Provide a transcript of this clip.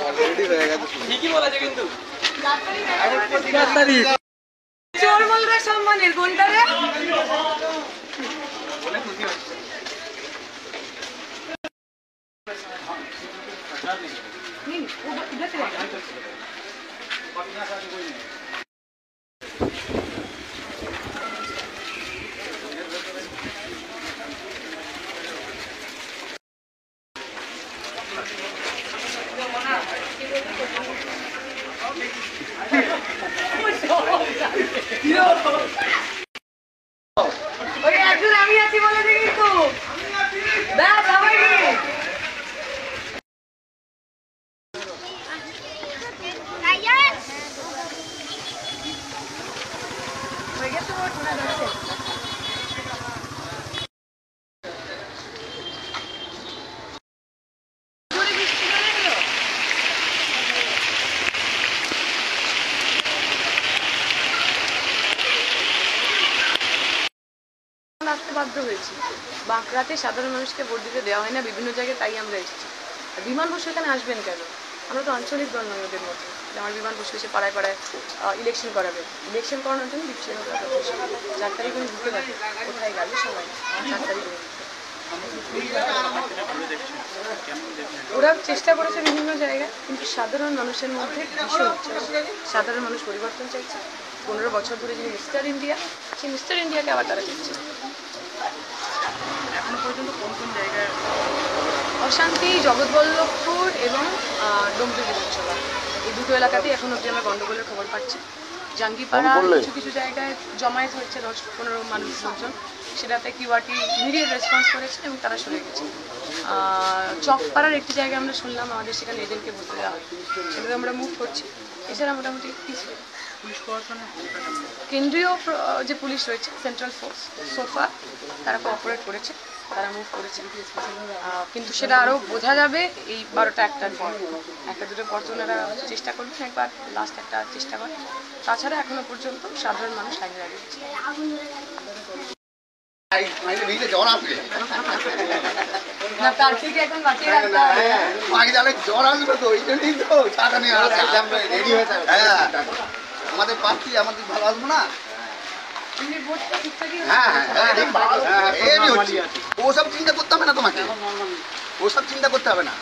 already হয়ে গেছে ঠিকই বলেছে কিন্তু চোর বলবে সম্মানের কোনটা রে বলে খুশি হচ্ছে নিন ইধর से ওই একজন আমি আছি বলে দেখি তো দাও সবাই হয়ে গেছে ওর শোনা যাচ্ছে আসতে বাধ্য হয়েছি বাঁকড়াতে সাধারণ মানুষকে ভোট দিতে দেওয়া হয় না বিভিন্ন জায়গায় তাই আমরা এসেছি আর বিমান বসু এখানে আসবেন কেন আমরা তো আঞ্চলিক দল নয় ওদের মধ্যে আমার বিমান বসু এসে পাড়ায় পাড়ায় ইলেকশন করাবে ইলেকশন করানোর জন্য বিচ্ছিন্ন করা 4 তারিখ আমি ঢুকে থাকি কোথায় গেল সবাই 4 তারিখ ওরা চেষ্টা করেছে বিভিন্ন জায়গায় কিন্তু সাধারণ মানুষের মধ্যে ভীষণ সাধারণ মানুষ পরিবর্তন চাইছে 15 বছর ধরে যিনি মিস্টার ইন্ডিয়া সেই মিস্টার ইন্ডিয়াকে আবার তারা চাইছে এখন পর্যন্ত কোন কোন জায়গায় অশান্তি জগৎবল্লভপুর এবং ডোমজুর বিধানসভা এই দুটো এলাকাতেই এখন অবধি আমরা গন্ডগোলের খবর পাচ্ছি জাঙ্গিপাড়া কিছু কিছু জায়গায় জমায়েত হচ্ছে 10-15 মানুষ লোকজন সেটাতে কিউআরটি ইমিডিয়েট রেসপন্স করেছে এবং তারা সরে গেছে চকপাড়ার একটি জায়গায় আমরা শুনলাম আমাদের সেখানে এজেন্টকে বসতে দেওয়া হয় সেটাতে আমরা মুভ করছি এছাড়া মোটামুটি পুলিশ প্রশাসনের কেন্দ্রীয় যে পুলিশ রয়েছে সেন্ট্রাল ফোর্স সোফা তারা কোঅপারেট করেছে তারা মুভ করেছে কিন্তু সেটা আরও বোঝা যাবে এই 12টা-1টার পর 1টা-2টোর পর তো ওনারা চেষ্টা করবেন একবার লাস্ট একটা চেষ্টা করে তাছাড়া এখনো পর্যন্ত সাধারণ মানুষ লাইনে দাঁড়িয়েছে না কাল থেকে এখন বাকি রাখতে হবে আগে জানে জ্বর আসবে তো এই জন্যই তো টাকা নিয়ে রেডি হয়ে যাবে আমাদের পাচ্ছি আমাদের ভালো আসবো না ওসব চিন্তা করতে হবে না তোমাকে ওসব চিন্তা করতে হবে না